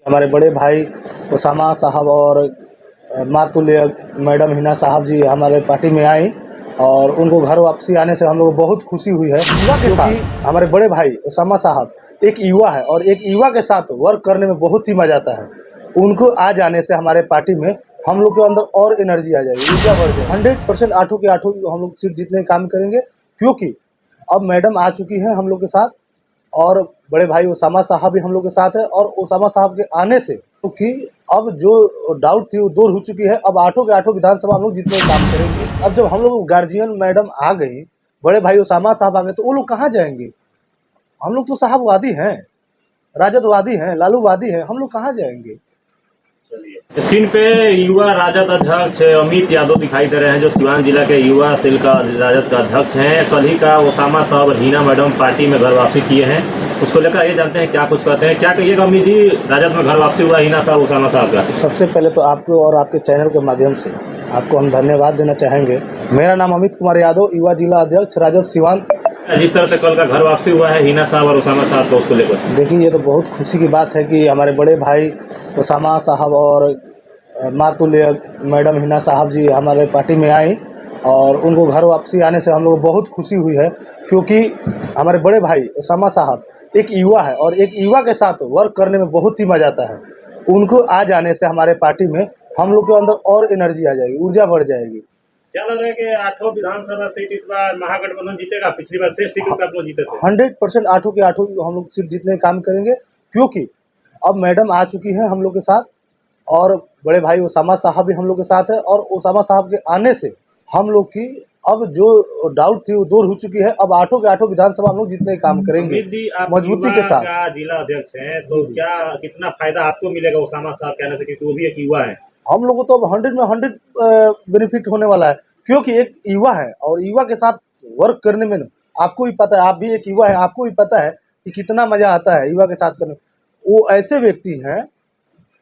हमारे बड़े भाई उसामा साहब और मातुल्य मैडम हिना साहब जी हमारे पार्टी में आई और उनको घर वापसी आने से हम लोग को बहुत खुशी हुई है। युवा के साथ हमारे बड़े भाई उसामा साहब एक युवा है और एक युवा के साथ वर्क करने में बहुत ही मजा आता है। उनको आ जाने से हमारे पार्टी में हम लोग के अंदर और एनर्जी आ जाएगी, ऊर्जा बढ़ जाएगी। 100% आठों के आठों हम लोग सीट जीतने का काम करेंगे, क्योंकि अब मैडम आ चुकी हैं हम लोग के साथ और बड़े भाई उसामा साहब भी हम लोग के साथ है। और उसामा साहब के आने से क्योंकि अब जो डाउट थी वो दूर हो चुकी है। अब आठों के आठों विधानसभा हम लोग जीतने का काम करेंगे। अब जब हम लोग गार्जियन मैडम आ गई, बड़े भाई उसामा साहब आ गए, तो वो लोग कहाँ जाएंगे? हम लोग तो साहबवादी हैं, राजदवादी हैं, लालूवादी हैं, हम लोग कहाँ जाएंगे? स्क्रीन पे युवा राजद अध्यक्ष अमित यादव दिखाई दे रहे हैं, जो सिवान जिला के युवा सेल का राजद का अध्यक्ष हैं। कल ही का उसामा साहब और हिना मैडम पार्टी में घर वापसी किए हैं। उसको लेकर ये जानते हैं क्या कुछ कहते हैं। क्या कहिएगा अमित जी, राजद में घर वापसी हुआ हिना साहब उसामा साहब का? सबसे पहले तो आपको और आपके चैनल के माध्यम से आपको हम धन्यवाद देना चाहेंगे। मेरा नाम अमित कुमार यादव, युवा जिला अध्यक्ष राजद सिवान। जिस तरह से कल का घर वापसी हुआ है हिना साहब और उसामा साहब को, उसको लेकर देखिए, ये तो बहुत खुशी की बात है कि हमारे बड़े भाई उसामा साहब और मातुल्य मैडम हिना साहब जी हमारे पार्टी में आई और उनको घर वापसी आने से हम लोग को बहुत खुशी हुई है, क्योंकि हमारे बड़े भाई उसामा साहब एक युवा है और एक युवा के साथ वर्क करने में बहुत ही मजा आता है। उनको आ जाने से हमारे पार्टी में हम लोग के अंदर और एनर्जी आ जाएगी, ऊर्जा बढ़ जाएगी। क्या लग रहा है कि आठों विधानसभा सीट इस बार महागठबंधन जीतेगा? पिछली बार 6 सीटों पे आप लोग जीते थे। 100% आठों के आठों हम लोग सीट जीतने का काम करेंगे, क्योंकि अब मैडम आ चुकी हैं हम लोग के साथ और बड़े भाई उसामा साहब भी हम लोग के साथ है। और उसामा साहब के आने से हम लोग की अब जो डाउट थी वो दूर हो चुकी है। अब आठों के आठों विधानसभा हम लोग जीतने का काम करेंगे मजबूती के साथ। जिला अध्यक्ष हैं, तो क्या कितना फायदा आपको मिलेगा उसामा साहब के आने से, क्योंकि वो भी एक युवा है? हम लोगों को तो अब 100 में 100 बेनिफिट होने वाला है, क्योंकि एक युवा है और युवा के साथ वर्क करने में आपको भी पता है, आप भी एक युवा है, आपको भी पता है कि कितना मजा आता है युवा के साथ करने। वो ऐसे व्यक्ति हैं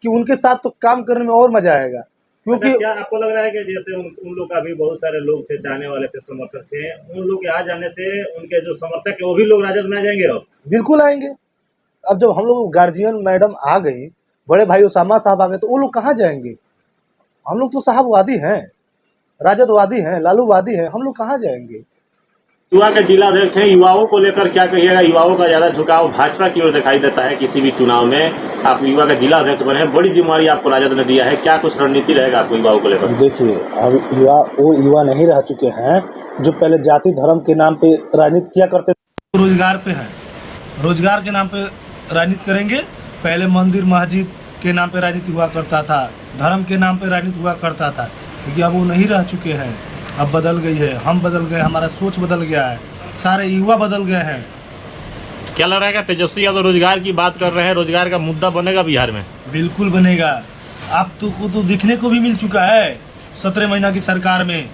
कि उनके साथ तो काम करने में और मजा आएगा, क्योंकि क्या आपको लग रहा है कि जैसे उन लोग का भी बहुत सारे लोग थे, चाहने वाले थे, समर्थक थे, उन लोग के आ जाने से उनके जो समर्थक है वो भी लोग राजद में आ जाएंगे? अब बिल्कुल आएंगे। अब जब हम लोग गार्जियन मैडम आ गई, बड़े भाई उसामा साहब आ गए, तो वो लोग कहाँ जाएंगे? हम लोग तो साहबवादी हैं, राजदवादी हैं, लालूवादी हैं, हम लोग कहाँ जाएंगे? युवा के जिला अध्यक्ष हैं, युवाओं को लेकर क्या कहिएगा? युवाओं का ज्यादा झुकाव भाजपा की ओर दिखाई देता है किसी भी चुनाव में। आप युवा का जिला अध्यक्ष बने हैं, बड़ी जिम्मेवारी आपको राजद ने दिया है, क्या कुछ रणनीति रहेगा आपको युवाओं को लेकर? देखिए, अब वो युवा नहीं रह चुके हैं जो पहले जाति धर्म के नाम पे राजनीति किया करते थे। रोजगार पे है, रोजगार के नाम पे राजनीति करेंगे। पहले मंदिर मस्जिद के नाम पे राजनीति हुआ करता था, धर्म के नाम पे राजनीति हुआ करता था, लेकिन अब वो नहीं रह चुके हैं। अब बदल गई है, हम बदल गए, हमारा सोच बदल गया है, सारे युवा बदल गए हैं। क्या लग रहा है कि तेजस्वी यादव रोजगार की बात कर रहे हैं, रोजगार का मुद्दा बनेगा बिहार में? बिल्कुल बनेगा। आप तो दिखने को भी मिल चुका है 17 महीना की सरकार में।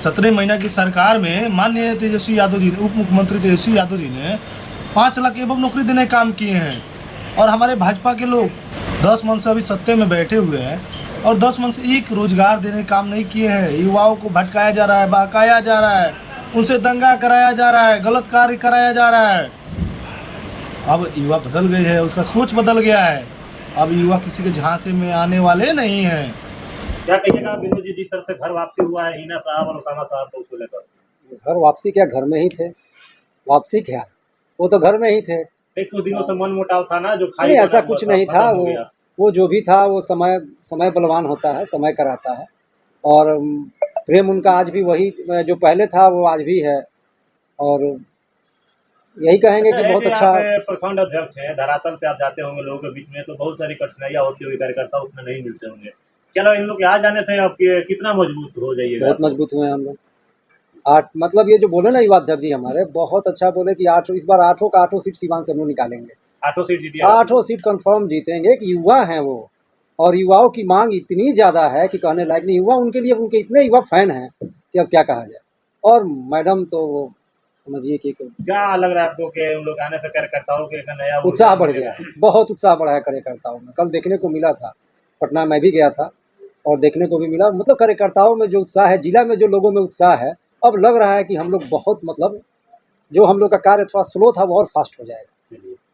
17 महीना की सरकार में माननीय तेजस्वी यादव जी, उप मुख्यमंत्री तेजस्वी यादव जी ने 5 लाख एवं नौकरी देने का काम किए हैं। और हमारे भाजपा के लोग 10 मन से अभी सत्ते में बैठे हुए हैं और 10 मन से एक रोजगार देने का काम नहीं किए हैं। युवाओं को भटकाया जा रहा है, बहकाया जा रहा है, उनसे दंगा कराया जा रहा है, गलत कार्य कराया जा रहा है। अब युवा बदल गई है, उसका सोच बदल गया है। अब युवा किसी के झांसे में आने वाले नहीं हैं। क्या कहिएगा विनोद जी, जिस तरह से घर वापसी हुआ है हिना साहब और उसामा साहब को, उसको लेकर? घर वापसी क्या, घर में ही थे। वापसी क्या, वो तो घर में ही थे। एक कुछ दिनों से मन मुटाव था ना, जो नहीं, ऐसा कुछ नहीं था। वो जो भी था वो समय बलवान होता है, समय कराता है। और प्रेम उनका आज भी वही जो पहले था वो आज भी है। और यही कहेंगे कि बहुत अच्छा। प्रखंड अध्यक्ष हैं, धरातल पे आप जाते होंगे लोगों के बीच में, तो बहुत सारी कठिनाइयाँ होती होगी, कार्यकर्ता उसमें नहीं मिलते होंगे। चलो, इन लोग के आ जाने से आपके कितना मजबूत हो जाइएगा? बहुत मजबूत हुए हैं हम लोग। 8 मतलब ये जो बोले ना युवा अध्यक्ष जी हमारे, बहुत अच्छा बोले कि 8 इस बार 8 का 8 सीट सिवान से हम लोग निकालेंगे। 8 सीट जीतिए? 8 सीट कंफर्म जीतेंगे। कि युवा हैं वो, और युवाओं की मांग इतनी ज़्यादा है कि कहने लायक नहीं। युवा उनके लिए, उनके इतने युवा फैन हैं कि अब क्या कहा जाए। और मैडम तो समझिए कि क्या लग रहा है आपको कि उन लोग आने से कार्यकर्ताओं के नया उत्साह बढ़ गया है, बहुत उत्साह बढ़ा है कार्यकर्ताओं में। कल देखने को मिला था, पटना में भी गया था और देखने को भी मिला। मतलब कार्यकर्ताओं में जो उत्साह है, जिला में जो लोगों में उत्साह है, अब लग रहा है कि हम लोग बहुत, मतलब जो हम लोग का कार्य थोड़ा स्लो था वो और फास्ट हो जाएगा।